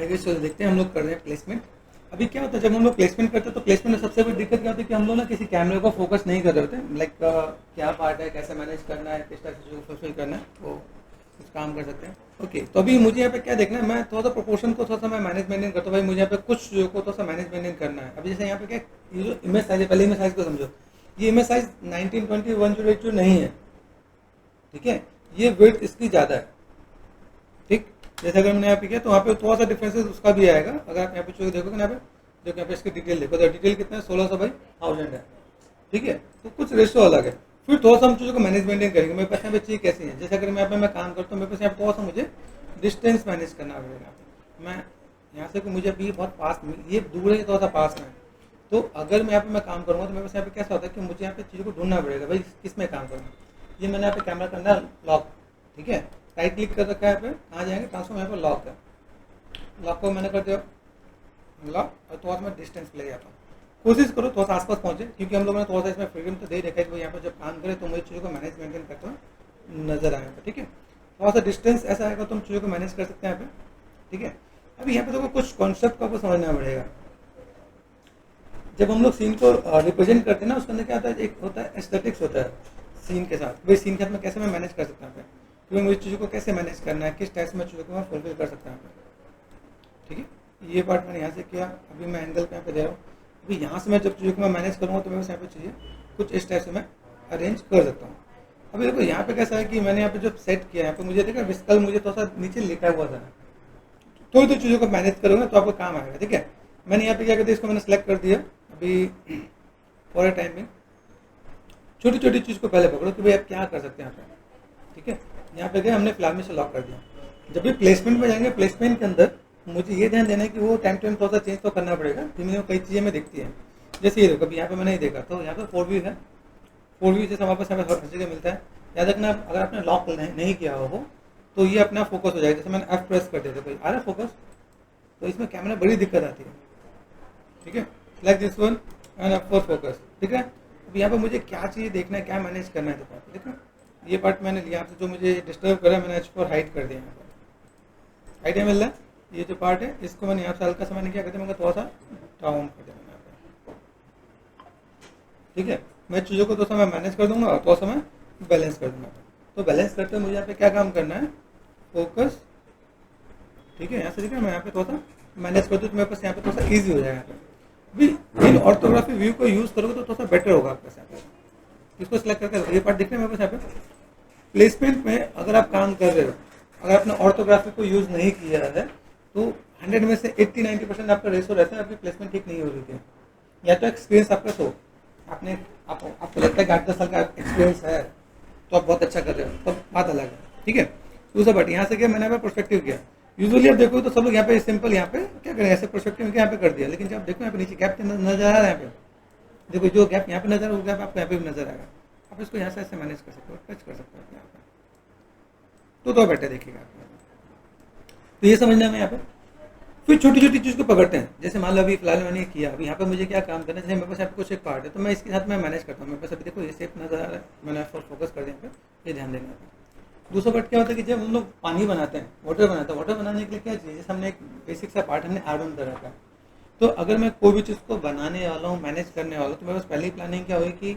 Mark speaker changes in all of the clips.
Speaker 1: आगे चलो देखते हैं हम लोग कर रहे हैं प्लेसमेंट। अभी क्या होता है जब हम लोग प्लेसमेंट करते हैं तो प्लेसमेंट में सबसे बड़ी दिक्कत क्या होती है कि हम लोग ना किसी कैमरे को फोकस नहीं कर रहे होते, लाइक क्या पार्ट है, कैसे मैनेज करना है, किस तरह से चीज़ों को फुलफिल करना है, वो कुछ काम कर सकते हैं। ओके, तो अभी मुझे यहाँ पे क्या देखना है, मैं थोड़ा सा प्रोपोर्शन को थोड़ा सा मैं मैनेज मेंटेन करता हूँ। भाई मुझे यहाँ पे कुछ चीज़ों को थोड़ा सा मैनेज मेंटेन करना है। अभी जैसे यहाँ पे क्या, ये जो इमेज साइज है, पहले इमेज साइज को समझो। ये इमेज साइज 1920 नहीं है, ठीक है, ये विड्थ इसकी ज़्यादा है। ठीक, जैसे अगर मैंने यहाँ पे किया तो वहाँ पे थोड़ा सा डिफरेंसेस उसका भी आएगा। अगर आप यहाँ पे चीज़ देखोगे ना, यहाँ पे देखो, यहाँ पे इसकी डिटेल देखो तो डिटेल कितना है, 1600/1000 है। ठीक है, तो कुछ रेशो अलग है। फिर थोड़ा सा हम चीज़ों को मैनेज मेंटेन करेंगे। मेरे पास यहाँ पे चीज़ कैसी है, जैसे अगर मैं यहाँ पे मैं काम करता हूँ, मेरे पास यहाँ पे थोड़ा सा मुझे डिस्टेंस मैनेज करना पड़ेगा। मैं यहाँ से मुझे अभी बहुत पास, ये दूर है, थोड़ा सा पास में है, तो अगर मैं यहाँ पे मैं काम करूँगा तो मेरे पास यहाँ पे कैसा होता है कि मुझे यहाँ पे चीज़ों को ढूंढना पड़ेगा, भाई किस में काम करूँ। ये मैंने यहाँ पे कैमरा करना है लॉक, ठीक है, राइट क्लिक कर रखा है, यहाँ पे कहाँ जाएंगे, ट्रांसफॉर्म, यहाँ पे लॉक है, लॉक को मैंने कर दिया लॉक, और थोड़ा सा मैं डिस्टेंस ले जाता हूँ। कोशिश करो थोड़ा सा आसपास पहुँचे, क्योंकि हम लोगों ने थोड़ा सा इसमें फ्रीडम तो दे रखा है कि यहाँ पर जब काम करें तो मुझे चीज़ों को मैनेज मेंटेन करते हुए नजर आएगा। ठीक है, थोड़ा सा डिस्टेंस ऐसा आएगा तो हम चीज़ों को मैनेज कर सकते हैं यहाँ पे। ठीक है, अभी यहाँ पे देखो कुछ कॉन्सेप्ट को आपको समझना पड़ेगा। जब हम लोग सीन को रिप्रेजेंट करते हैं ना, उसके अंदर क्या होता है, एक होता है एस्थेटिक्स होता है सीन के साथ। भाई सीन के साथ में कैसे मैं मैनेज कर सकता हूँ, क्योंकि मुझे चीज़ों को कैसे मैनेज करना है, किस टाइप से मैं चीज़ों को मैं फुलफिल कर सकता हूँ। ठीक है, ये पार्ट मैंने यहाँ से किया। अभी मैं एंगल पे यहाँ पे दे रहा हूँ। अभी यहाँ से मैं जब चीज़ों को मैं मैनेज करूँगा तो मेरे पास यहाँ पे चीज़ें कुछ इस टाइप से मैं अरेंज कर सकता हूँ। अभी देखो यहाँ पे कैसा है कि मैंने यहाँ पे जब सेट किया, यहाँ पे मुझे देखा विस्कल मुझे थोड़ा सा नीचे लिखा हुआ था, तो चीज़ों को मैनेज करूँगा तो आपको काम आएगा। ठीक है, मैंने यहाँ पे क्या करते इसको मैंने सेलेक्ट कर दिया। अभी फॉर ए टाइम में छोटी छोटी चीज़ को पहले पकड़ो कि भाई आप क्या कर सकते हैं यहाँ पे। ठीक है, यहाँ पे गए, हमने फिलहाल में से लॉक कर दिया। जब भी प्लेसमेंट में जाएंगे, प्लेसमेंट के अंदर मुझे ये ध्यान देना है कि वो टाइम टू टाइम थोड़ा सा चेंज तो करना पड़ेगा। धीमे कई चीज़ें में दिखती हैं, जैसे ये देखो, कभी यहाँ पे मैंने नहीं देखा, तो यहाँ पे 4 व्यू है। 4 व्यू जैसे हमारे पास यहाँ पे हर जगह मिलता है। याद रखना, अगर आपने लॉक नहीं किया हो तो ये अपना फोकस हो जाएगा। जैसे मैंने F प्रेस कर दिया था, कोई आ रहा है फोकस, तो इसमें कैमरा बड़ी दिक्कत आती है। ठीक है, like this one and F4 focus. ठीक है, अब यहाँ पे मुझे क्या चाहिए देखना है, क्या मैनेज करना है। तो ठीक है, ये पार्ट मैंने लिया आपसे, जो मुझे डिस्टर्ब करा मैंने H4 हाइड कर दिया। यहाँ पर आइडिया मिल रहा है। ये जो पार्ट है इसको मैंने यहाँ से हल्का सा मैंने क्या करते मैं थोड़ा सा डाउन कर दिया यहाँ पे। ठीक है, मैं चीज़ों को थोड़ा सा मैं मैनेज कर दूंगा और थोड़ा सा मैं बैलेंस कर दूंगा। तो बैलेंस करते हुए मुझे यहाँ पे क्या काम करना है, फोकस। ठीक है, यहाँ से देखिए मैं यहाँ पे थोड़ा सा मैनेज कर दूँ तो मेरे पास यहाँ पे थोड़ा सा ईजी हो जाएगा। अभी इन ऑर्थोग्राफी व्यू को यूज़ करोगे तो थोड़ा सा बेटर होगा आपके साथ। इसको सिलेक्ट करके ये पार्ट देखना है मेरे पास यहाँ पे। प्लेसमेंट में अगर आप काम कर रहे हो, अगर आपने ऑर्थोग्राफी को यूज़ नहीं किया है तो 100 में से 80-90% आपका रेशो रहता है, आपकी प्लेसमेंट ठीक नहीं हो रही है। या तो एक्सपीरियंस आपका, तो आपको लगता है कि 8-10 साल का एक्सपीरियंस है तो आप बहुत अच्छा कर रहे हो, तो बात अलग है। ठीक है, दूसरा बट यहाँ से क्या मैंने यहाँ पे पर्सपेक्टिव किया। यूजुअली आप देखो तो सब लोग यहाँ पे सिंपल यहाँ पे क्या करें, ऐसे पर्सपेक्टिव में यहाँ पे कर दिया, लेकिन जब देखो यहाँ पे नीचे गैप नजर आ रहा है। यहाँ पे देखो जो गैप यहाँ पे नजर आ रहा है वो गैप आपको यहाँ पे भी नजर आएगा। आप इसको यहाँ से ऐसे मैनेज कर सकते हो, टच कर सकते हो यहाँ पे, तो बेटर देखिएगा। तो ये समझना है यहाँ पे। फिर छोटी छोटी चीज़ को पकड़ते हैं, जैसे मान लो अभी फिलहाल मैंने किया, अभी यहाँ पे मुझे क्या काम करना है, जैसे मेरे पास यहाँ पे कुछ एक पार्ट है तो मैं इसके साथ मैं मैनेज करता हूँ। मेरे पास अभी देखो ये शेप नजर आ रहा है, मैंने फोकस कर दिया यहाँ पे, ये ध्यान देना है। दूसरा पार्ट क्या होता है कि जब हम लोग पानी बनाते हैं, वाटर बनाते हैं, वाटर बनाने के लिए क्या चाहिए, जैसे हमने एक बेसिक सा पार्ट हमने R1 कर रखा है। तो अगर मैं कोई भी चीज़ को बनाने वाला हूँ, मैनेज करने वाला हूँ, तो मेरे पास पहले ही प्लानिंग क्या हुई कि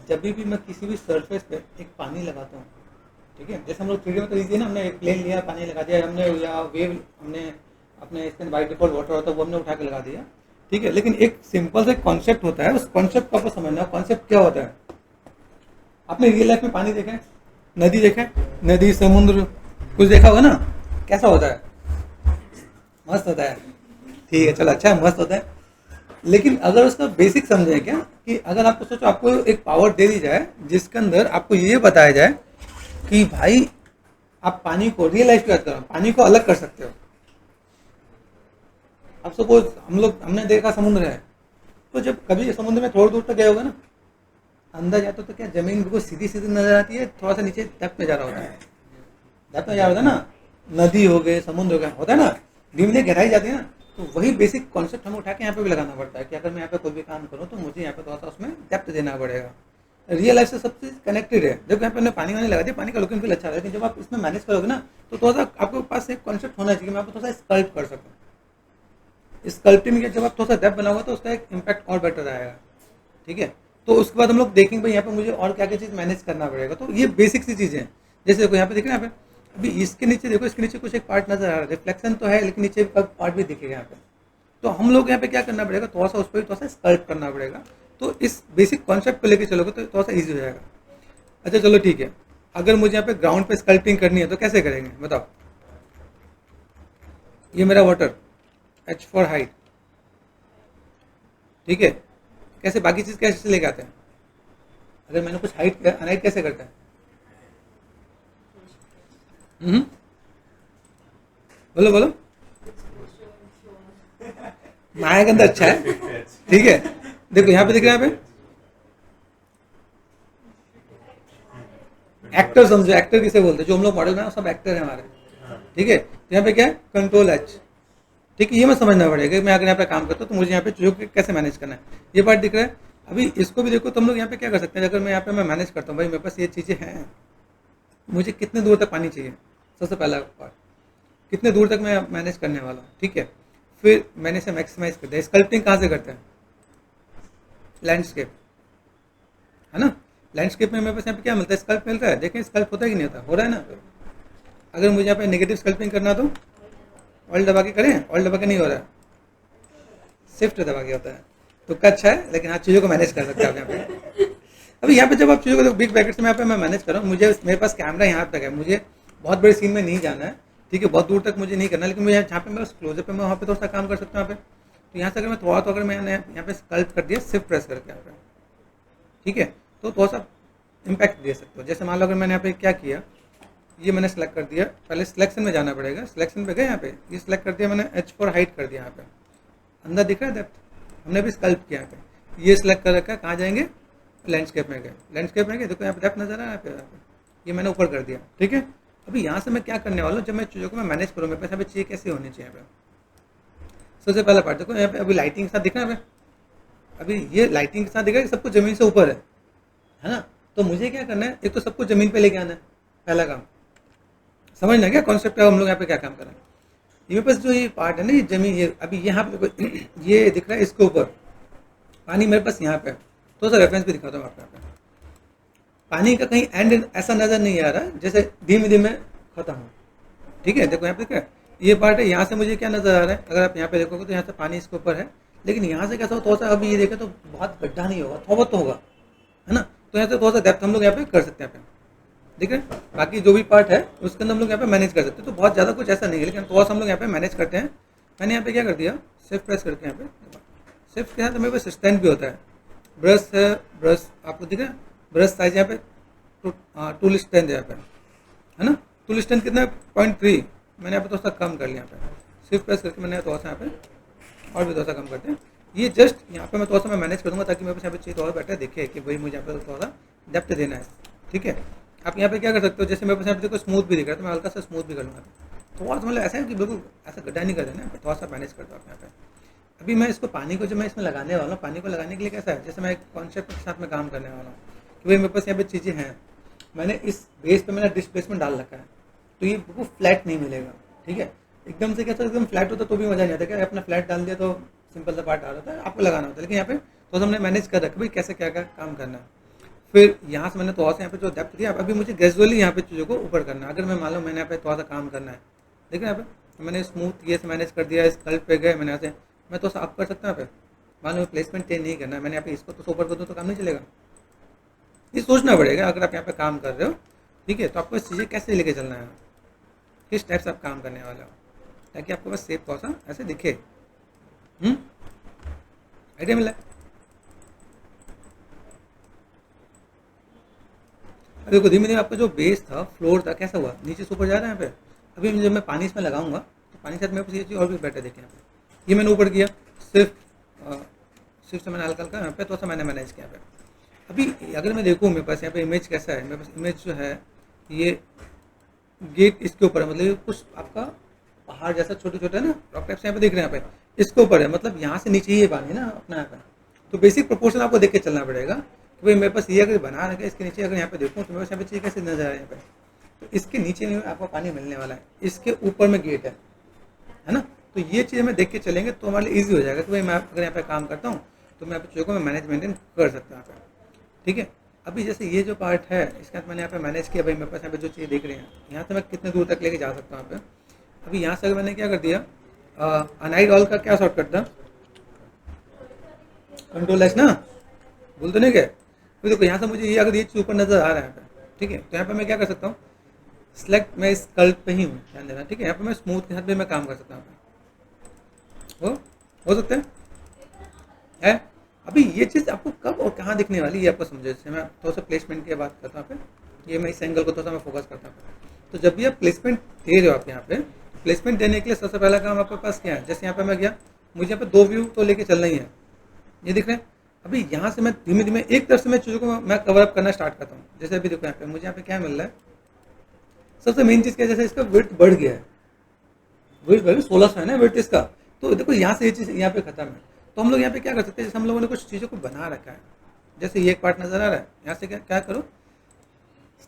Speaker 1: जब भी मैं किसी भी सरफेस पे एक पानी लगाता हूँ, ठीक है, जैसे हम लोग 3D में कर लीजिए ना, हमने एक प्लेन लिया, पानी लगा दिया हमने, या वेव हमने अपने इसके बाई डिफॉल्ट वाटर होता है वो हमने उठा के लगा दिया। ठीक है, लेकिन एक सिंपल सा कॉन्सेप्ट होता है, उस कॉन्सेप्ट को आपको समझना है। कॉन्सेप्ट क्या होता है, आपने रियल लाइफ में पानी देखा है, नदी देखा है, नदी समुद्र कुछ देखा होगा ना, कैसा होता है, मस्त होता है। ठीक है, चलो अच्छा है, मस्त होता है। लेकिन अगर उसका बेसिक समझें क्या, कि अगर आपको सोचो आपको एक पावर दे दी जाए जिसके अंदर आपको ये बताया जाए कि भाई आप पानी को, रियल लाइफ की बात करो, पानी को अलग कर सकते हो। अब सपोज हमने देखा समुद्र है, तो जब कभी समुद्र में थोड़ी दूर तक गए होगा ना, अंदर जाते तो क्या जमीन बिल्कुल सीधी सीधी नजर आती है, थोड़ा सा नीचे डेप्थ में जा रहा होता है, डेप्थ में जा रहा होता है ना, नदी हो गए, समुद्र हो गया, होता है ना, धीमे गहराई जाती है ना। तो वही बेसिक कॉन्सेप्ट हमें उठा के यहाँ पे भी लगाना पड़ता है कि अगर मैं यहाँ पे कोई भी काम करूँ तो मुझे यहाँ पे थोड़ा सा उसमें डेप्थ देना पड़ेगा। रियल लाइफ से सब चीज़ कनेक्टेड है। जब यहाँ पे हमने पानी वानी लगा दिया, पानी का लुक एंड फील अच्छा है, लेकिन जब आप इसमें मैनेज करोगे ना तो थोड़ा सा आपके पास एक कॉन्सेप्ट होना चाहिए, मैं आपको थोड़ा सा स्कल्प कर सकूँ। स्कल्पटिंग में जब आप थोड़ा सा डेप्थ बनाओगे तो उसका एक इम्पैक्ट और बेटर आएगा, ठीक है। तो उसके बाद हम लोग देखेंगे भाई यहाँ पे मुझे और क्या क्या चीज़ मैनेज करना पड़ेगा। तो ये बेसिक सी चीज़ें हैं। जैसे देखो यहाँ पे दिख रहा है, यहाँ पे अभी इसके नीचे देखो, इसके नीचे कुछ एक पार्ट नजर आ रहा है, रिफ्लेक्शन तो है लेकिन नीचे का पार्ट भी दिखेगा यहाँ पे। तो हम लोग यहाँ पे क्या करना पड़ेगा, थोड़ा सा उस पर थोड़ा सा स्कल्प करना पड़ेगा। तो इस बेसिक कॉन्सेप्ट को लेकर चलोगे तो थोड़ा सा ईजी हो जाएगा। अच्छा चलो ठीक है, अगर मुझे यहाँ पे ग्राउंड पे स्कल्पिंग करनी है तो कैसे करेंगे बताओ। ये मेरा वाटर, H फॉर हाइट, ठीक है। कैसे बाकी चीज कैसे लेके आते हैं, अगर मैंने कुछ हाइट अनहाइट कैसे करता है, बोलो बोलो। माया के अंदर अच्छा है, ठीक है। देखो यहाँ पे दिख रहा है, यहाँ पे एक्टर समझो, एक्टर किसे बोलते हैं, जो हम लोग मॉडल में सब एक्टर है हमारे, ठीक है। तो यहाँ पे क्या है, कंट्रोल H, ठीक है। ये मैं समझना पड़ेगा, मैं अगर यहाँ पे काम करता हूँ तो मुझे यहाँ पे चीजों को कैसे मैनेज करना है, ये पार्ट दिख रहा है। अभी इसको भी देखो, तुम लोग यहाँ पे क्या कर सकते हैं, अगर मैं यहाँ पे मैं मैनेज करता हूँ, भाई मेरे पास ये चीजें हैं, मुझे कितने दूर तक पानी चाहिए, सबसे पहला पार्ट, कितने दूर तक मैं मैनेज करने वाला हूँ, ठीक है। फिर मैंने इसे मैक्सिमाइज कर दिया। स्कल्पटिंग कहाँ से करते हैं, लैंडस्केप, है ना। लैंडस्केप में मेरे पास यहाँ पे क्या मिलता है, स्कल्प मिलता है। देखें स्कल्प होता है कि नहीं होता, हो रहा है ना। अगर मुझे यहाँ पे नेगेटिव स्कल्पिंग करना तो ऑल दबा के करें, ऑल दबा के नहीं हो रहा है, शिफ्ट दबा के होता है। तो अच्छा है, लेकिन आप चीज़ों को मैनेज कर सकते हैं आप यहाँ पे। अभी यहाँ पे जब आप चीज़ों को बिग ब्रैकेट से मैं यहाँ पे मैं मैनेज कर रहा हूँ, मुझे मेरे पास कैमरा यहाँ तक है, मुझे बहुत बड़े सीन में नहीं जाना है, ठीक है, बहुत दूर तक मुझे नहीं करना, लेकिन मुझे जहाँ पे मैं क्लोजअप पे मैं वहाँ पे थोड़ा सा काम कर सकता हूँ यहाँ पे। तो यहाँ से अगर मैं थोड़ा, तो अगर मैंने यहाँ पे स्कल्प कर दिया शिफ्ट प्रेस करके यहाँ पे, ठीक है, तो थोड़ा सा इम्पैक्ट दे सकते हो। जैसे मान लो अगर मैंने यहाँ पे क्या किया, ये मैंने सेलेक्ट कर दिया, पहले सिलेक्शन में जाना पड़ेगा, सिलेक्शन पे गए, यहाँ पे ये सिलेक्ट कर दिया मैंने, H फॉर हाइट कर दिया, यहाँ पे अंदर दिख रहा है डेप्थ, हमने भी स्कल्प किया यहाँ पे, ये सिलेक्ट कर रखा है, कहाँ जाएंगे, लैंडस्केप में गए, लैंडस्केप में गए, देखो यहाँ पे डेप्थ नजर आ रहा है, यहाँ पे ये मैंने ऊपर कर दिया, ठीक है। अभी यहाँ से मैं क्या करने वाला हूँ, जब मैं चीज़ों को मैं मैनेज करूँ, मेरे पास यहाँ पे चीज़ें कैसे होनी चाहिए। यहाँ पे सबसे पहला पार्ट देखो, यहाँ पे अभी लाइटिंग के साथ दिख रहा है, अभी ये लाइटिंग के साथ दिख रहा है, सब कुछ जमीन से ऊपर है ना। तो मुझे क्या करना है, एक तो सब कुछ जमीन पे लेके आना है, पहला काम समझना क्या कॉन्सेप्ट है, हम लोग यहाँ पे क्या काम कर रहे हैं। ये मेरे पास जो ये पार्ट है ना, ये जमीन, ये अभी यहाँ पे ये दिख रहा है, इसके ऊपर पानी मेरे पास यहाँ पे, तो सर रेफरेंस भी दिखाता हूँ आपको। यहाँ पे पानी का कहीं एंड ऐसा नजर नहीं आ रहा जैसे धीमे धीमे खत्म हो, ठीक है। देखो यहाँ पे क्या ये पार्ट है, यहाँ से मुझे क्या नजर आ रहा है, अगर आप यहाँ पे देखोगे तो यहाँ से पानी इसके ऊपर है, लेकिन यहाँ से कैसा हो, थोड़ा सा अभी ये देखें तो बहुत गड्ढा नहीं होगा, थोड़ा तो होगा, है ना। तो यहाँ से थोड़ा सा डेप्थ हम लोग यहाँ पे कर सकते हैं, यहाँ पे ठीक है। बाकी जो भी पार्ट है उसके अंदर हम लोग यहाँ पे मैनेज कर सकते हैं, तो बहुत ज़्यादा कुछ ऐसा नहीं है, लेकिन थोड़ा सा हम लोग यहाँ पे मैनेज करते हैं। मैंने यहाँ पे क्या कर दिया, शिफ्ट प्रेस करके यहाँ पे, शिफ्ट के साथ मेरे पास स्टैंड भी होता है, ब्रश है, ब्रश आपको दिख रहा है, ब्रश साइज यहाँ पे टूल स्टैंड यहाँ पे, है ना। टूल स्टैंड कितना है, 0.3, मैंने यहाँ पे थोड़ा सा कम कर लिया, यहाँ पे शिफ्ट प्रेस करके मैंने थोड़ा सा यहाँ पे और भी थोड़ा सा कम करते हैं। ये जस्ट यहाँ पे मैं थोड़ा सा मैं मैनेज करूँगा, ताकि मेरे पास यहाँ पे चीज़ और बेटर दिखे कि भाई मुझे यहाँ पे थोड़ा सा डेप्थ देना है, ठीक है। आप यहाँ पे क्या कर सकते हो, जैसे मेरे पास यहाँ पे देखो स्मूथ भी दिख रहा है, तो मैं हल्का सा स्मूथ भी कर लूँगा, थोड़ा सा मतलब ऐसा है कि बिल्कुल ऐसा गड्ढा नहीं कर देना, थोड़ा सा मैनेज करता हूँ यहाँ पे। अभी मैं इसको पानी को जो मैं इसमें लगाने वाला हूँ, पानी को लगाने के लिए कैसा है, जैसे मैं एक कॉन्सेप्ट के साथ में काम करने वाला हूँ कि भाई मेरे पास यहाँ पे चीज़ें हैं, मैंने इस बेस पे मैंने डिस्प्लेसमेंट डाल रखा है, तो ये बिल्कुल फ्लैट नहीं मिलेगा, ठीक है। एकदम से कैसा एकदम फ्लैट होता तो भी मजा नहीं आता, क्या अपना फ्लैट डाल दिया तो सिंपल सा पार्ट डाल होता है, आपको लगाना होता है, लेकिन यहाँ पे तो हमने मैनेज कर रखा भाई कैसे क्या क्या काम करना है। फिर यहाँ से मैंने थोड़ा सा यहाँ पे जो डेप्थ दिया, अभी मुझे ग्रेजुअली यहाँ पे चीज़ों को ऊपर करना है। अगर मैं मालूम मैंने यहाँ पे थोड़ा सा काम करना है, देखिए यहाँ पे मैंने स्मूथ ये से मैनेज कर दिया, स्कल्प पे गए मैंने यहाँ से, मैं थोड़ा सा अप कर सकता हूँ यहाँ पे, मालूम प्लेसमेंट चेंज नहीं करना है, मैंने यहाँ पे इसको तो ऊपर कर दूँ तो काम नहीं चलेगा। ये सोचना पड़ेगा अगर आप यहाँ पे काम कर रहे हो, ठीक है, तो आपको इस चीज़ें कैसे लेके चलना है, किस टाइप से आप काम करने वाले हो, ताकि आपको बस सेफ थोड़ा सा ऐसे दिखे। आइडिया मिला। अब देखो धीमे धीमे आपका जो बेस था, फ्लोर था, कैसा हुआ, नीचे से ऊपर जा रहा है यहाँ पे। अभी जब मैं पानी इसमें लगाऊंगा तो पानी के साथ मेरे पास ये चीज़ और भी बेटर देखें, यहाँ पे ये मैंने ऊपर किया, सिर्फ से मैंने हल्का हल्का यहाँ पे थोड़ा सा मैंने मैनेज किया यहाँ पे। अभी अगर मैं देखूँ मेरे पास यहाँ पे इमेज कैसा है, मेरे पास इमेज जो है ये गेट इसके ऊपर है, मतलब कुछ आपका पहाड़ जैसा छोटे छोटे ना रॉक टाइप से यहाँ पे दिख रहे हैं, यहाँ पे इसके ऊपर है, मतलब यहाँ से नीचे ही ये पानी है ना अपना यहाँ पे। तो बेसिक प्रोपोर्शन आपको देख के चलना पड़ेगा कि भाई मेरे पास ये अगर बना रखा है, इसके नीचे अगर यहाँ पे देखूँ तो मेरे पास यहाँ पे चीज़ कैसे नजर आ रही है यहाँ पे, तो इसके नीचे में आपको पानी मिलने वाला है, इसके ऊपर में गेट है ना। तो ये चीज़ में देख के चलेंगे तो हमारे लिए ईजी हो जाएगा कि भाई मैं अगर यहाँ पे काम करता हूँ तो मैं यहाँ पे चीज़ों को मैं मैनेज मेंटेन कर सकता हूँ यहाँ पे। ठीक है, अभी जैसे ये जो पार्ट है इसके बाद मैंने यहाँ पे मैनेज किया, भाई मेरे पास यहाँ पे जो चीज़ दिख रही है यहाँ से मैं कितने दूर तक लेके जा सकता हूँ यहाँ पे। अभी यहाँ से अगर मैंने क्या कर दिया, अनहाइड ऑल का क्या शॉर्टकट था, कंट्रोल एस ना, भूल तो नहीं गए। फिर देखो यहाँ से मुझे ये अगर ये चीज़ ऊपर नजर आ रहा है यहाँ पे, ठीक है, तो यहाँ पे मैं क्या कर सकता हूँ, सिलेक्ट, मैं इस कल्ट पे ही हूँ, ध्यान देना, ठीक है। यहाँ पे मैं स्मूथ के साथ भी मैं काम कर सकता हूँ, हो सकता है। अभी ये चीज़ आपको कब और कहाँ दिखने वाली ये आपको समझो। जैसे मैं थोड़ा सा प्लेसमेंट की बात करता हूँ, ये मैं इस एंगल को थोड़ा सा मैं फोकस करता हूँ। तो जब भी आप प्लेसमेंट दे रहे हो आप यहाँ पे, प्लेसमेंट देने के लिए सबसे पहला काम आपके पास क्या है, जैसे यहाँ पे मैं गया, मुझे यहाँ पे 2 व्यू तो लेके चलना ही है, ये दिख रहे हैं। अभी यहाँ से मैं धीमे धीमे एक तरफ से मैं चीज़ों को मैं कवर अप करना स्टार्ट करता हूँ। जैसे अभी देखो यहाँ पे मुझे यहाँ पे क्या मिल रहा है, सबसे मेन चीज़ क्या है, जैसे इसका वेट बढ़ गया है, वेट बढ़ 1600 है ना वेट इसका। तो देखो यहाँ से ये चीज़ यहाँ पे खत्म है। तो हम लोग यहाँ पे क्या कर सकते हैं, जैसे हम लोगों ने कुछ चीज़ों को बना रखा है, जैसे ये एक पार्ट नजर आ रहा है, यहाँ से क्या करो,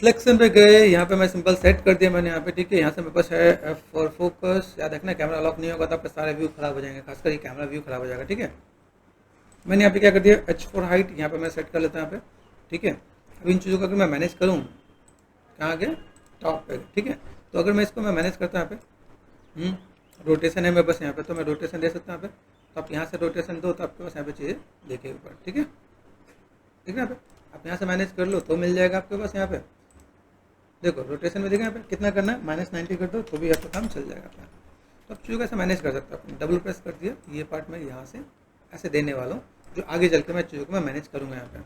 Speaker 1: सिलेक्शन पे गए, यहाँ पे मैं सिंपल सेट कर दिया मैंने यहाँ पे, ठीक है। यहाँ से मेरे पास है F फॉर फोकस, याद रखना कैमरा लॉक नहीं होगा तो आपके सारे व्यू खराब हो जाएंगे, खासकर ये कैमरा व्यू खराब हो जाएगा, ठीक है। मैंने यहाँ पे क्या कर दिया, H फॉर हाइट, यहाँ पे मैं सेट कर लेता हूँ यहाँ पे, ठीक है। अब इन चीज़ों को अगर मैं मैनेज करूँ, कहाँ गया, टॉप पे, ठीक है। तो अगर मैं इसको मैं मैनेज करता हूँ यहाँ पे, रोटेशन है मेरे पास यहाँ पे, तो मैं रोटेशन दे सकता हूँ यहाँ पे। तो आप यहाँ से रोटेशन दो तो आपके पास यहाँ पे चीज़ें देखिए ऊपर, ठीक है, ठीक है। यहाँ पे आप यहाँ से मैनेज कर लो तो मिल जाएगा आपके पास। यहाँ पे देखो रोटेशन में देखो यहाँ पे कितना करना है, -90 कर दो तो भी आपका काम चल जाएगा अपना। तो आप चीज़ों को ऐसे मैनेज कर सकते हो। डबल प्रेस कर दिया, ये पार्ट मैं यहाँ से ऐसे देने वाला हूँ, जो आगे चल के मैं चीज़ों को मैं मैनेज करूँगा यहाँ पे,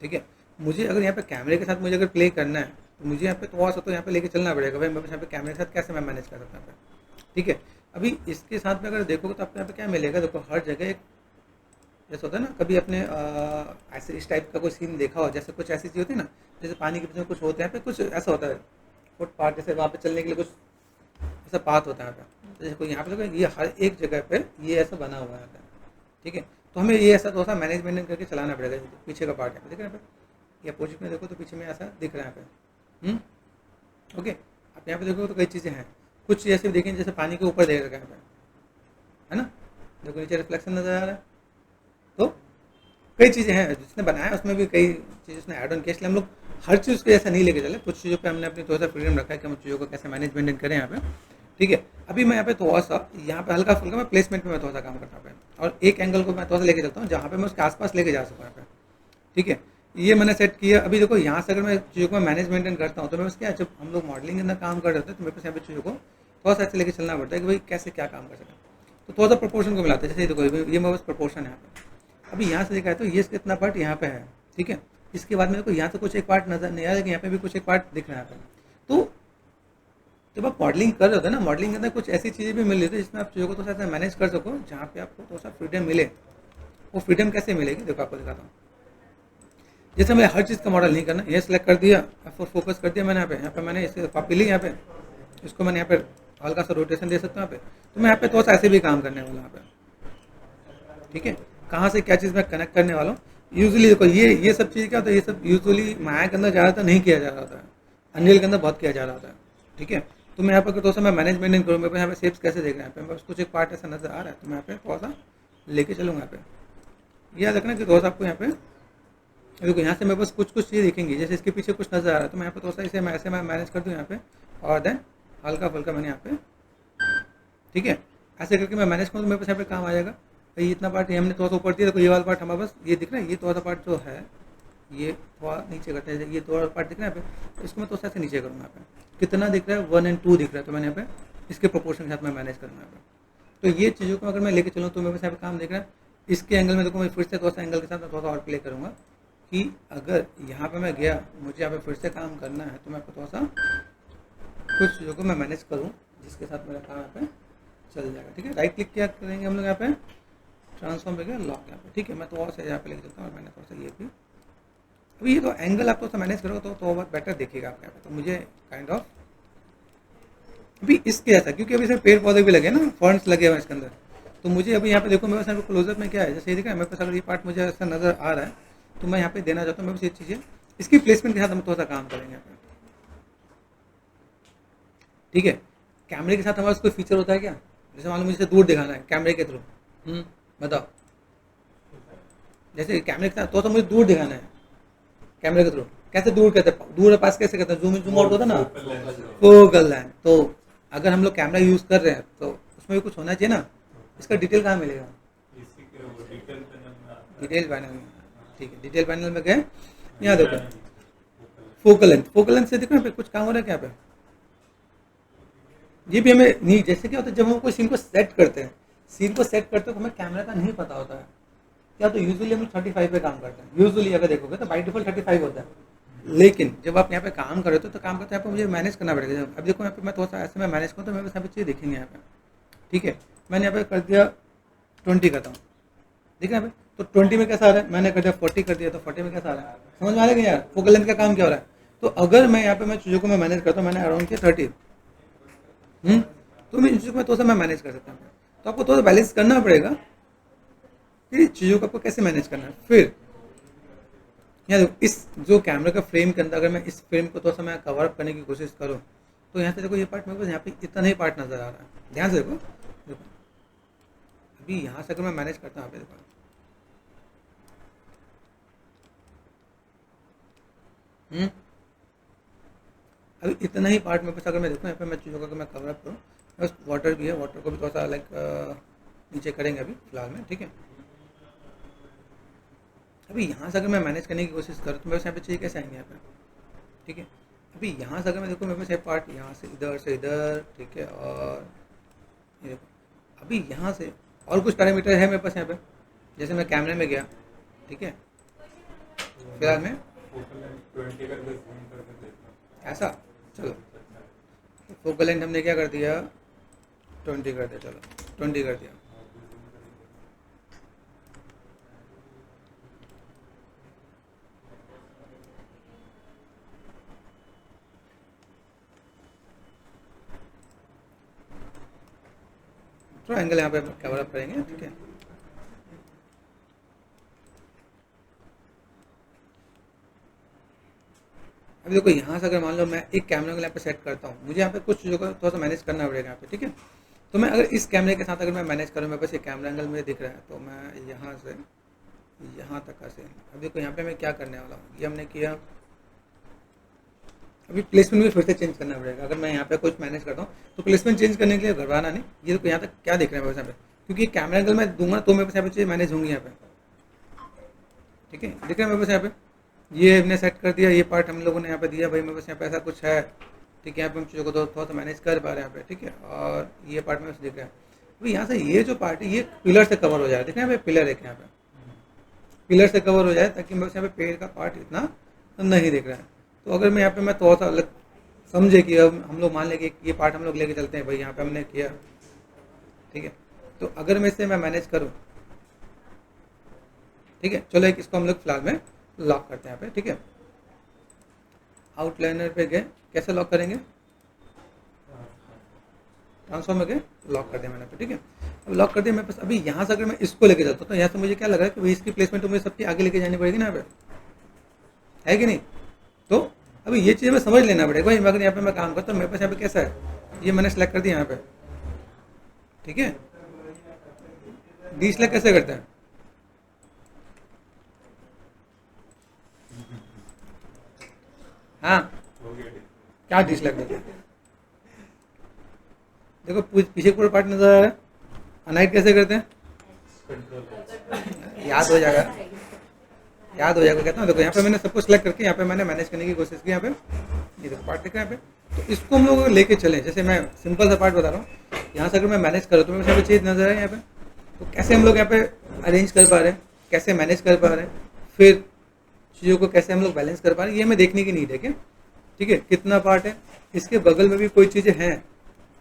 Speaker 1: ठीक है। मुझे अगर यहाँ पे कैमरे के साथ मुझे अगर प्ले करना है तो मुझे यहाँ पे थोड़ा सा तो यहाँ पे लेके चलना पड़ेगा, भाई मेरे यहाँ पे कैमरे के साथ कैसे मैं मैनेज कर सकता हूँ, ठीक है। अभी इसके साथ में अगर देखोगे तो आपको यहाँ पे क्या मिलेगा, देखो हर जगह एक जैसे होता है ना, कभी अपने ऐसे इस टाइप का कोई सीन देखा हो, जैसे कुछ ऐसी चीज़ होती है ना, जैसे पानी के पीछे कुछ होते हैं, पे कुछ ऐसा होता है फुट पाथ, जैसे वहाँ पे चलने के लिए कुछ ऐसा पाथ होता है यहाँ पे, जैसे कोई यहाँ पे देखो ये हर एक जगह पे ये ऐसा बना हुआ है यहाँ पे, ठीक है। तो हमें ये ऐसा थोड़ा सा मैनेजमेंट करके चलाना पड़ेगा। पीछे का पार्ट है देख रहे हैं यहाँ पे, या अपोजिट में देखो तो पीछे में ऐसा दिख रहा है यहाँ पे, ओके। आप यहाँ पे देखो तो कई चीज़ें हैं, कुछ ऐसे देखें जैसे पानी के ऊपर देख रखा है यहाँ पे, है ना, देखो नीचे रिफ्लेक्शन नजर आ रहा है। तो कई चीज़ें हैं जिसने बनाया, उसमें भी कई चीज़ उसने ऐड ऑन किया, इसलिए हम लोग हर चीज़ को ऐसा नहीं लेके चले, कुछ चीज़ों पे हमने अपनी थोड़ा सा फ्रीडम रखा है कि हम चीज़ों को कैसे मैनेजमेंट करें यहाँ पे, ठीक है। अभी मैं यहाँ पे थोड़ा सा यहाँ पे हल्का फुल्का मैं प्लेसमेंट में मैं थोड़ा सा काम करता हूँ, और एक एंगल को मैं थोड़ा सा लेके चलता हूँ जहाँ पे मैं उसके आसपास लेके जा सकूँ यहाँ पे, ठीक है। ये मैंने सेट किया। अभी देखो यहाँ से अगर मैं चीज़ों को मैनेज मेंटेन करता हूँ तो मैं बस क्या, जब हम लोग मॉडलिंग के अंदर काम कर रहे होते हैं तो मेरे पास यहाँ पे चीज़ों को थोड़ा सा ऐसे लेके चलना पड़ता है कि भाई कैसे क्या काम कर सकें, तो थोड़ा सा प्रोपोर्शन को मिलाते हैं। जैसे देखो ये मेरे पास प्रोपोर्शन है यहाँ पे, अभी यहाँ से देखा है तो ये कितना पार्ट यहाँ पे है, ठीक है। इसके बाद में देखो यहाँ से कुछ एक पार्ट नजर नहीं आ रहा, लेकिन यहाँ पे भी कुछ एक पार्ट दिख रहा है यहाँ पे। तो जब आप मॉडलिंग कर रहे होते हैं ना, मॉडलिंग के अंदर कुछ ऐसी चीज़ें भी मिल रही थी जिसमें आप चीज़ों को थोड़ा सा मैनेज कर सको, जहाँ पे आपको थोड़ा सा फ्रीडम मिले। वो फ्रीडम कैसे मिलेगी, देखो आपको दिखाता हूँ। जैसे मैं हर चीज़ का मॉडल नहीं करना, ये सिलेक्ट कर दिया, फोकस कर दिया मैंने यहाँ पे मैंने इसे कॉपी ली, यहाँ पे इसको मैंने यहाँ पे हल्का सा रोटेशन दे सकता हूँ यहाँ पे। तो मैं यहाँ पे थोड़ा सा ऐसे भी काम करने वाला यहाँ पे, ठीक है। कहाँ से क्या चीज़ मैं कनेक्ट करने वाला हूँ, यूजुअली देखो ये सब चीज़ क्या होता है, ये सब यूजुअली माया के अंदर ज़्यादातर नहीं किया जा रहा होता है, अनरियल के अंदर बहुत किया जा रहा होता है, ठीक है। तो मैं यहाँ पर थोड़ा सा मैं मैनेजमेंट करूँ, मेरे पे यहाँ पे शेप्स कैसे देख रहे हैं, यहाँ पे कुछ एक पार्ट ऐसा नजर आ रहा है, तो मैं यहाँ पे थोड़ा सा लेके चलूँगा यहाँ पे। याद रखना कि थोड़ा सा आपको यहाँ पे देखो यहाँ से मेरे पास कुछ चीज़ दिखेंगी, जैसे इसके पीछे कुछ नजर आ रहा है, तो मैं यहाँ पे थोड़ा सा इसे मैं ऐसे मैं मैनेज कर दूँ यहाँ पे, और देन हल्का फुल्का मैंने यहाँ पे, ठीक है, ऐसे करके मैं मैनेज करूँ तो मेरे पास यहाँ पे काम आ जाएगा। ये इतना पार्ट हमने थोड़ा सा ऊपर दिया, देखो ये वाला पार्ट हमारे पास ये दिख रहा है, ये थोड़ा सा पार्ट जो है ये थोड़ा नीचे करता है, ये थोड़ा पार्ट दिख रहा है यहाँ पे, तो इसको मैं थोड़ा सा नीचे करूँगा यहाँ पे। कितना दिख रहा है, 1 और 2 दिख रहा है, तो मैंने यहाँ पे इसके प्रोपोर्शन के साथ मैं मैनेज करूँगा यहाँ पे। तो ये चीज़ों को अगर मैं लेके चलूँ तो मेरे पास यहाँ पे काम दिख रहा है। इसके एंगल में देखो मैं फिर से थोड़ा सा एंगल के साथ मैं थोड़ा सा और प्ले करूँगा कि अगर यहाँ पे मैं गया, मुझे यहाँ पे फिर से काम करना है, तो मैं आपको थोड़ा सा कुछ चीज़ों को मैं मैनेज करूँ जिसके साथ मेरा काम यहाँ पे चल जाएगा, ठीक है। राइट क्लिक क्या करेंगे हम लोग यहाँ पे, ट्रांसफॉर्म पे गया, लॉक यहाँ पे, ठीक है। मैं थोड़ा सा यहाँ पे लेके चलता हूँ, और मैंने थोड़ा सा ये भी, अभी ये तो एंगल आप थोड़ा सा मैनेज करोगे तो बहुत बेटर दिखेगा आपके यहाँ पे। तो मुझे काइंड ऑफ अभी इसके ऐसा, क्योंकि अभी इसमें पेड़ पौधे भी लगे ना, फॉन्ट्स लगे हुए हैं इसके अंदर, तो मुझे अभी यहाँ पे देखो मेरे पास क्लोजअप में क्या है, जैसे ये दिखा है मेरे पास, अगर ये पार्ट मुझे ऐसा नजर आ रहा है तो मैं यहाँ पे देना चाहता हूँ। मैं बस ये चीज़ें इसकी प्लेसमेंट के साथ हम थोड़ा सा काम करेंगे यहाँ पे, ठीक है। कैमरे के साथ हमारे पास कोई फीचर होता है क्या? जैसे मान लो मुझे दूर दिखाना है कैमरे के थ्रू, बताओ। जैसे कैमरे के साथ तो मुझे दूर दिखाना है कैमरे के थ्रू, कैसे दूर करते हैं? दूर पास कैसे करते हैं? जूम इन जूम आउट होता है ना, फोकल लेंथ। तो अगर हम लोग कैमरा यूज़ कर रहे हैं तो उसमें भी कुछ होना चाहिए ना। इसका डिटेल कहाँ मिलेगा? डिटेल पैनल में, ठीक है। डिटेल पैनल में गए, यहाँ देखो फोकल लेंथ। फोकल लेंथ से देखो यहाँ पे कुछ काम हो रहा है क्या पे? ये भी हमें नहीं, जैसे क्या होता है जब हम कोई सीन को सेट करते हैं, सीन को सेट करते हो हमें कैमरा का नहीं पता होता है क्या, तो यूजुअली हम 35 पे काम करते हैं। यूजुअली अगर देखोगे तो बाई डिफॉल्ट 35 होता है, लेकिन जब आप यहाँ पे काम कर रहे हो तो काम करते हैं यहाँ पे मुझे मैनेज करना पड़ेगा। अब देखो यहाँ पे मैं थोड़ा सा ऐसे मैं मैनेज करूँ तो मेरे पास यहाँ पे चीज़ दिखेंगे यहाँ पे, ठीक है। मैंने यहाँ पे कर दिया 20 करता हूँ, ठीक है। यहाँ पे तो 20 में कैसा आ रहा है? मैंने कर दिया 40 कर दिया, तो 40 में कैसा आ रहा है? समझ में आ रहा है कि यार फोकल लेंथ का काम क्या हो रहा है? तो अगर मैं यहाँ पे मैं चीज़ों को मैं मैनेज करता हूँ, मैंने अराउंड किया 30, तो मैं इन चीज़ों को थोड़ा सा मैं मैनेज कर सकता हूँ। तो आपको थोड़ा बैलेंस करना पड़ेगा कि चीज़ों को आपको कैसे मैनेज करना है। फिर यहाँ देखो इस जो कैमरे का फ्रेम के अंदर अगर मैं इस फ्रेम को थोड़ा सा मैं कवर अप करने की कोशिश करूँ तो यहाँ से देखो ये पार्ट मेरे पास यहाँ पे इतना ही पार्ट नजर आ रहा है। ध्यान से देखो, देखो अभी यहाँ से अगर मैं मैनेज करता हूँ, यहाँ पे देखो अभी इतना ही पार्ट मेरे पास अगर मैं देखूँ यहाँ पे मैं चीज़ों को अगर मैं कवर अप करूँ, बस वाटर भी है, वाटर को भी थोड़ा सा लाइक नीचे करेंगे अभी फिलहाल में, ठीक है। अभी यहाँ से अगर मैं मैनेज करने की कोशिश करूँ तो मेरे पास यहाँ पे चीज़ कैसे आएंगे यहाँ पे, ठीक है। अभी यहाँ से अगर मैं देखूँ मेरे पास ये पार्ट यहाँ से इधर, ठीक है। और ये देखो अभी यहाँ से और कुछ पैरामीटर है मेरे पास यहाँ पे, जैसे मैं कैमरे में गया, ठीक है। फिलहाल में ऐसा, चलो फोकल लेंथ हमने क्या कर दिया? 20 कर दिया, चलो 20 कर दिया। थोड़ा एंगल यहाँ पे कवर अप करेंगे, ठीक है। अब देखो यहाँ से अगर मान लो मैं एक कैमरा को यहाँ पे सेट करता हूँ, मुझे यहाँ पे कुछ चीज़ों को थोड़ा सा मैनेज करना पड़ेगा यहाँ पे, ठीक है। तो मैं अगर इस कैमरे के साथ अगर मैं मैनेज करूँ, मेरे पास ये कैमरा एंगल मुझे दिख रहा है, तो मैं यहाँ से यहाँ तक का सीन, अब देखो यहाँ पे मैं क्या करने वाला हूँ, ये हमने किया। अभी प्लेसमेंट भी फिर से चेंज करना पड़ेगा। अगर मैं यहाँ पे कुछ मैनेज करता हूँ तो प्लेसमेंट चेंज करने के लिए घबराना नहीं। ये देखो यहाँ तक क्या दिख रहा है मेरे पास यहाँ पे, क्योंकि कैमरा एंगल मैं दूंगा तो मेरे पास यहाँ पे चीज़ मैनेज होंगी यहाँ पे, ठीक है। दिख रहा है मेरे पास यहाँ पे, ये हमने सेट कर दिया, ये पार्ट हम लोगों ने यहाँ पे दिया भाई, मेरे पास यहाँ पे ऐसा कुछ है, ठीक है। यहाँ पे हम चीज़ों को थोड़ा सा मैनेज कर पा रहे हैं यहाँ पे, ठीक है। और ये पार्ट में दिख रहा है। अभी यहाँ से ये जो पार्ट है ये पिलर से कवर हो जाए, दिख रहा है यहाँ पे पिलर है, यहाँ पे पिलर से कवर हो जाए ताकि मेरे पास यहाँ पे पेड़ का पार्ट इतना नहीं दिख रहा है। तो अगर मैं यहाँ पे मैं थोड़ा सा अलग समझे कि अब हम लोग मान लें कि ये पार्ट हम लोग लेके चलते हैं भाई, यहाँ पे हमने किया, ठीक है। तो अगर मैं इसे मैं मैनेज करूँ, ठीक है। चलो एक इसको हम लोग फिलहाल में लॉक करते हैं यहाँ पे, ठीक है। आउटलाइनर पे गए, कैसे लॉक करेंगे? ट्रांसफॉर्म में गए, लॉक कर दिया मैंने पे, ठीक है। अब लॉक कर दिया मेरे पास। अभी यहाँ से अगर मैं इसको लेके जाता हूँ तो यहाँ से मुझे क्या लग रहा है कि भाई इसकी प्लेसमेंट तो मुझे सबकी आगे लेके जानी पड़ेगी ना, यहाँ पे है कि नहीं? तो अभी ये चीज़ हमें समझ लेना पड़ेगा भाई। अगर यहाँ पे मैं काम करता हूँ, मेरे पास यहाँ पे कैसा है, ये मैंने सेलेक्ट कर दिया यहाँ पे, ठीक है। डी सेलेक्ट कैसे करते हैं? हाँ क्या डी सेलेक्ट करते हैं? देखो पीछे पूरा पार्ट नजर आ रहा है। अनाइट कैसे करते हैं? याद हो जाएगा, याद हो जाएगा। कहता हूँ देखो यहाँ पे मैंने सब कुछ सेलेक्ट करके यहाँ पे मैंने मैनेज करने की कोशिश की। यहाँ पे ये देखो पार्ट दिख रहा है यहाँ पे। तो इसको हम लोग लेके चलें, जैसे मैं सिंपल सा पार्ट बता रहा हूँ। यहाँ से अगर मैं मैनेज करूँ तो मेरे यहाँ पे चीज़ नजर है यहाँ पे, तो कैसे हम लोग यहाँ पे अरेंज कर पा रहे हैं, कैसे मैनेज कर पा रहे हैं, फिर चीज़ों को कैसे हम लोग बैलेंस कर पा रहे हैं, ये हमें देखने की नीड है क्या, ठीक है। कितना पार्ट है, इसके बगल में भी कोई चीज़ें हैं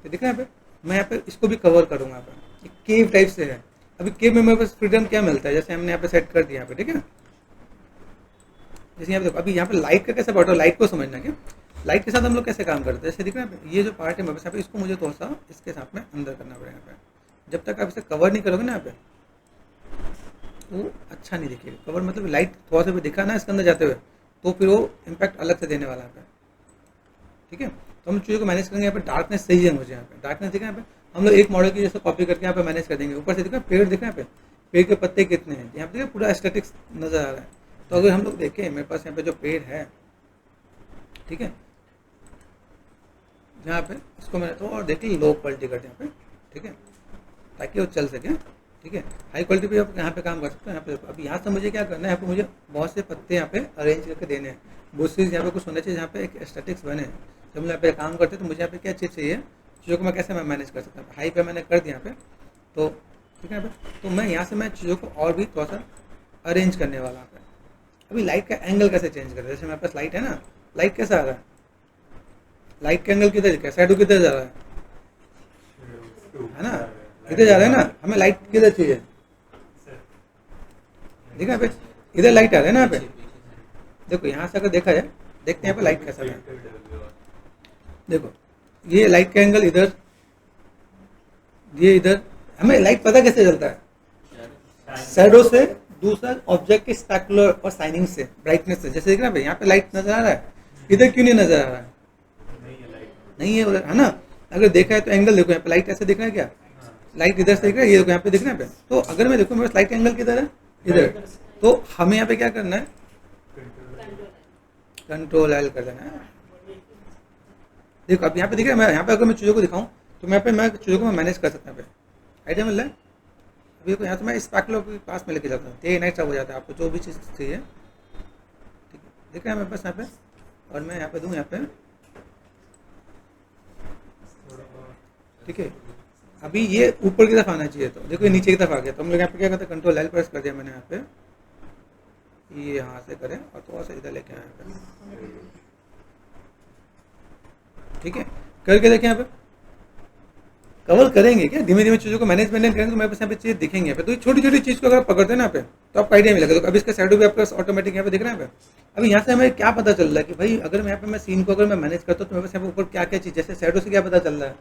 Speaker 1: तो दिख रहा है यहाँ पे। मैं यहाँ पे इसको भी कवर करूँगा। यहाँ पे केव टाइप से है। अभी केव में मेरे पास फ्रीडम क्या मिलता है, जैसे हमने यहाँ पे सेट कर दिया यहाँ पे, ठीक है। जैसे यहाँ पे देखो, अभी यहाँ पे लाइट का कैसे पार्ट है, लाइट को समझना क्या, लाइट के साथ हम लोग कैसे काम करते हैं। जैसे दिख रहा है ये जो पार्ट है मेरे पास यहाँ पे, इसको मुझे थोड़ा सा इसके साथ में अंदर करना पड़ेगा यहाँ पे। जब तक आप इसे कवर नहीं करोगे ना यहाँ पे, वो अच्छा नहीं दिखेगा। कवर मतलब लाइट थोड़ा सा भी दिखा ना इसके अंदर जाते हुए, तो फिर वो इम्पैक्ट अलग से देने वाला है। ठीक है, तो हम चीज़ों को मैनेज करेंगे। यहाँ पे डार्कनेस सही है मुझे, यहाँ पे डार्कनेस दिखा, यहाँ पे हम लोग एक मॉडल की जैसे कॉपी करके यहाँ पे मैनेज कर देंगे। ऊपर से दिखा पेड़ दिखा, यहाँ पे पेड़ के पत्ते कितने हैं, यहाँ पे देखा पूरा एस्थेटिक्स नजर आ रहा है। तो अगर हम लोग देखें, मेरे पास यहाँ पे जो पेड़ है, ठीक है, यहाँ पे इसको मैंने तो और देख लो क्वालिटी करते हैं यहाँ पे, ठीक है, ताकि वो चल सके। ठीक है, हाई क्वालिटी पे आप यहाँ पे काम कर सकते हैं। यहाँ पे अब यहाँ से मुझे क्या करना है, यहाँ पे मुझे बहुत से पत्ते यहाँ पे अरेंज करके देने हैं। बुशेस यहाँ पे कुछ होना चाहिए, यहाँ पे एक एस्थेटिक्स बने। जब मैं यहाँ पे काम करते तो मुझे यहाँ पे क्या चीज़ चाहिए, चीज़ों को मैं कैसे मैं मैनेज कर सकता हूँ। हाई पे मैंने कर दिया यहाँ पे, तो ठीक है यहाँ पे, तो मैं यहाँ से मैं चीज़ों को और भी थोड़ा सा अरेंज करने वाला यहाँ पे। अभी लाइट का एंगल कैसे चेंज करें, जैसे मेरे पास लाइट है ना, लाइट कैसा आ रहा है, लाइट का एंगल किधर है, शैडो किधर जा रहा है ना, इधर जा रहा है ना, हमें लाइट किधर चाहिए, देखा यहाँ पे इधर लाइट आ रहा है ना, यहाँ पे देखो, यहाँ से अगर देखा जाए, देखते हैं यहाँ पे लाइट कैसा है। देखो ये लाइट का एंगल इधर, ये इधर, हमें लाइट पता कैसे चलता है, शैडो से, दूसरा ऑब्जेक्ट के स्पेकुलर और शाइनिंग से, ब्राइटनेस से। जैसे देख रहे हैं यहाँ पे लाइट नजर आ रहा है, इधर क्यों नहीं नजर आ रहा है, नहीं है उधर, है ना। अगर देखा है तो एंगल देखो, यहाँ पे लाइट ऐसे दिख रहा है क्या, लाइट इधर से दिख रहा है, ये देखो यहाँ पे दिख रहा है पे। तो अगर मैं देखूँ मेरे लाइट एंगल किधर है, इधर, तो हमें यहाँ पे क्या करना है, कंट्रोल एल कर देना है। देखो अब यहाँ पे दिख रहा है, मैं यहाँ पे अगर मैं चीज़ों को दिखाऊं तो मैं चीज़ों को मैं मैनेज कर सकता हूँ। आइडिया मिल रहा है। अभी देखो यहाँ से मैं स्पैकुलर के पास में लेके जाता हूँ, डे नाइट सब हो जाता है, आपको जो भी चीज़ चाहिए। ठीक है, दिख रहा है मेरे पास यहाँ पे, और मैं यहाँ पे दूँ यहाँ पे, ठीक है। अभी ये ऊपर की तरफ आना चाहिए, तो देखो ये नीचे की तरफ आ गया। तो हम लोग यहाँ पे क्या करते हैं, कंट्रोल एल प्रेस कर दिया मैंने यहाँ पे, ये यहाँ से करें और थोड़ा सा इधर लेके आए यहाँ पे, ठीक है, करके देखें यहाँ पे। कवर करेंगे क्या, धीमे धीमे चीज़ों को मैनेज करेंगे तो मेरे पास यहाँ पे चीज़ दिखेंगे यहाँ पे। तो छोटी छोटी चीज़ को अगर पकड़ते हैं ना पे, तो आपको आइडिया मिलेगा। तो अभी इसका शैडो भी आपका ऑटोमेटिक यहाँ पे दिख रहा है यहाँ पे। अभी यहाँ से हमें क्या पता चल रहा है कि भाई अगर मैं यहाँ पे मैं सीन को अगर मैं मैनेज करता हूँ तो मेरे पास यहाँ पे ऊपर क्या क्या चीज़, जैसे शैडो से क्या पता चल रहा है।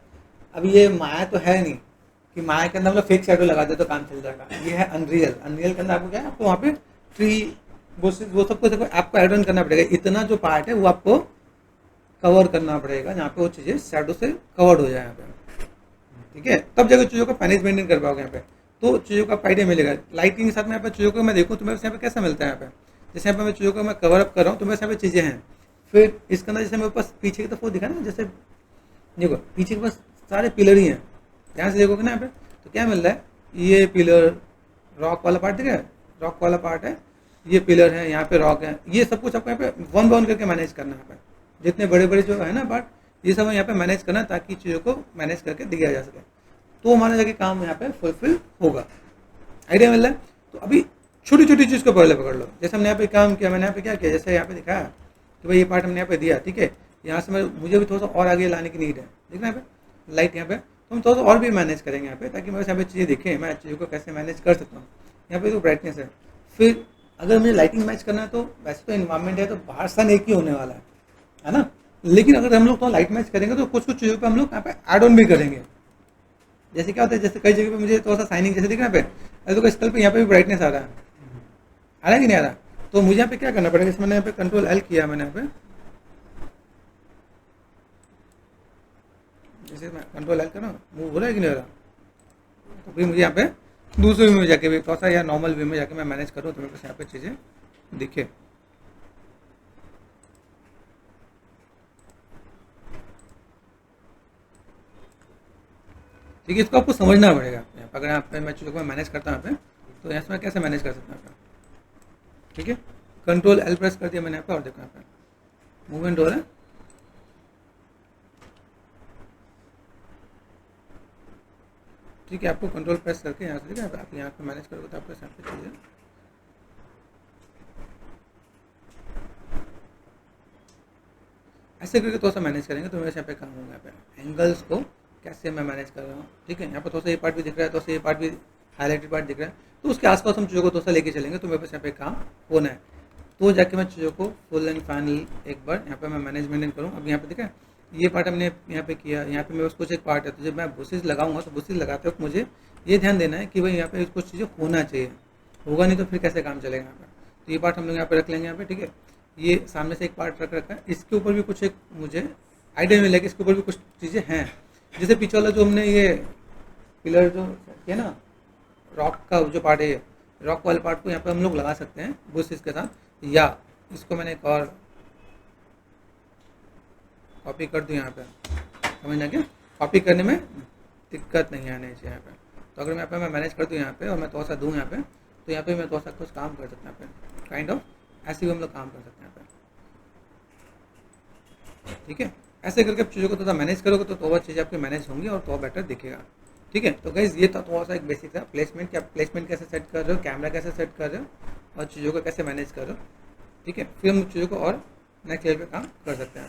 Speaker 1: अभी ये माया तो है नहीं कि माया के अंदर हम लोग फेक शैडो लगा दे तो काम चल जाएगा। ये है अनरियल, अनरियल के अंदर आपको क्या है, आपको वहाँ पे ट्री वो सब कुछ आपको एड ऑन करना पड़ेगा। इतना जो पार्ट है वो आपको कवर करना पड़ेगा जहाँ पे वो चीज़ें शैडो से कवर्ड हो जाए यहाँ पे, ठीक है। तब जाकर चीज़ों का मैनेज मेंटेन कर पाओगे यहाँ पे, तो चीज़ों का आइडिया मिलेगा। लाइटिंग के साथ में यहाँ पे चीज़ों को मैं देखूँ तो मेरे यहाँ पे कैसा मिलता है यहाँ पे, जैसे यहाँ पे मैं चीज़ों को मैं कवर अप कर रहा हूँ तो मेरे यहाँ पे चीज़ें हैं। फिर इसके अंदर जैसे मेरे पास पीछे की तरफ वो दिखा ना, जैसे देखो पीछे के पास सारे पिलर ही हैं, ध्यान से देखोगे ना यहाँ पे तो क्या मिल रहा है, ये पिलर रॉक वाला पार्ट दिख रहा है, रॉक वाला पार्ट है, ये पिलर है, यहाँ पे रॉक है, ये सब कुछ आपको यहाँ पे वन बाय वन करके मैनेज करना है। यहाँ पे जितने बड़े बड़े जो है ना पार्ट, ये सब यहाँ पे मैनेज करना ताकि चीज़ों को मैनेज करके दिया जा सके, तो हमारा जाके काम यहाँ पे फुलफिल होगा। आइडिया मिल रहा है। तो अभी छोटी छोटी चीज़ को पहले पकड़ लो। जैसे हमने यहाँ पे काम किया, मैंने यहाँ पे क्या किया, जैसे यहाँ पे दिखाया कि भाई ये पार्ट हमने यहाँ पे दिया, ठीक है। यहाँ से मुझे भी थोड़ा सा और आगे लाने की नीड है, ठीक है। यहाँ पे लाइट यहाँ पे तो हम थोड़ा सा और भी मैनेज करेंगे यहाँ पे, ताकि मेरे यहाँ पे चीज़ें दिखें, मैं चीज़ों को कैसे मैनेज कर सकता हूँ। यहाँ पे तो ब्राइटनेस है। फिर अगर मुझे लाइटिंग मैच करना है तो वैसे तो इन्वायरमेंट है तो बाहर सन एक ही होने वाला है ना। लेकिन अगर हम लोग तो लाइट मैच करेंगे तो कुछ कुछ चीज़ों पे हम लोग यहाँ पे एड ऑन भी करेंगे। जैसे क्या होता है, जैसे कई जगह पे मुझे थोड़ा सा साइनिंग जैसे दिख रहा है पे, अरे तो स्कल पे यहाँ पे भी ब्राइटनेस आ रहा है कि नहीं आ रहा। तो मुझे यहाँ पे क्या करना पड़ेगा, जैसे मैंने यहाँ पे कंट्रोल एल किया, मैंने यहाँ पे जैसे मैं कंट्रोल एल कर रहा हूँ, मूव हो रहा है कि नहीं हो रहा। तो फिर मुझे यहाँ पे दूसरे व्यू में जाके भी थोड़ा सा या नॉर्मल व्यू में जाके मैं मैनेज करूँ तो मेरे पास यहाँ पे चीज़ें दिखे। ठीक है, इसको आपको समझना पड़ेगा। अगर यहाँ पे मैं चीज़ों को मैनेज करता हूँ यहाँ पे, तो यहाँ से मैं कैसे मैनेज कर सकता हूँ यहाँ पे, ठीक है। कंट्रोल एल प्रेस कर दिया मैंने यहाँ पे, और देखो यहाँ पे मूवमेंट हो रहा है, ठीक है। आपको कंट्रोल प्रेस करके यहाँ से, ठीक है, आप यहाँ पे मैनेज करोगे तो आपको यहाँ पे चीज़ें ऐसे करके थोड़ा सा मैनेज करेंगे तो मेरे यहाँ पे काम होगा। यहाँ पे एंगल्स को कैसे मैं मैनेज कर रहा हूँ, ठीक है। यहाँ पर थोड़ा सा ये पार्ट भी दिख रहा है, थोड़ा सा ये पार्ट भी हाईलाइटेड पार्ट दिख रहा है, तो उसके आसपास हम चीज़ों को थोड़ा सा लेके चलेंगे तो मेरे पास यहाँ पे काम होना है। तो जाके मैं चीज़ों को फुल एंड फाइनल एक बार यहाँ पे मैं मैनेजमेंट करूँ। अब यहाँ पे देखा ये पार्ट हमने यहाँ पे किया, यहाँ पे मेरे पास कुछ एक पार्ट है, तो जब मैं बुशेस लगाऊंगा तो बुशेस लगाते वक्त मुझे ये ध्यान देना है कि भाई यहाँ पे कुछ चीज़ें होना चाहिए। होगा नहीं तो फिर कैसे काम चलेगा यहाँ पर। तो ये पार्ट हम लोग यहाँ पे रख लेंगे यहाँ पे, ठीक है। ये सामने से एक पार्ट रख रखा है, इसके ऊपर भी कुछ एक मुझे आइडिया मिला कि इसके ऊपर भी कुछ चीज़ें हैं। जैसे पीछे वाला जो हमने ये पिलर जो किया ना, रॉक का जो पार्ट है, रॉक वाले पार्ट को यहाँ पे हम लोग लगा सकते हैं बुशेस के साथ, या इसको मैंने एक और कॉपी कर दूँ यहाँ पे, समझना क्या, कॉपी करने में दिक्कत नहीं आनी चाहिए यहाँ पे। तो अगर यहाँ पे मैं मैनेज कर दूँ यहाँ पे और मैं थोड़ा सा दूँ यहाँ पे, तो यहाँ पे मैं थोड़ा सा कुछ काम कर सकता हूँ यहाँ पे, काइंड ऑफ ऐसे भी हम लोग काम कर सकते हैं यहाँ पे, ठीक है। ऐसे करके आप चीज़ों को थोड़ा मैनेज करोगे तो बहुत चीज़ें आपकी मैनेज होंगी और तो बेटर दिखेगा, ठीक है। तो गाइस ये था थोड़ा सा एक बेसिक था प्लेसमेंट, कि आप प्लेसमेंट कैसे सेट कर रहे हो, कैमरा कैसे सेट कर रहे हो और चीज़ों को कैसे मैनेज कर रहे हो, ठीक है। फिर हम चीज़ों को और नेक्स्ट लेवल पे काम कर सकते हैं।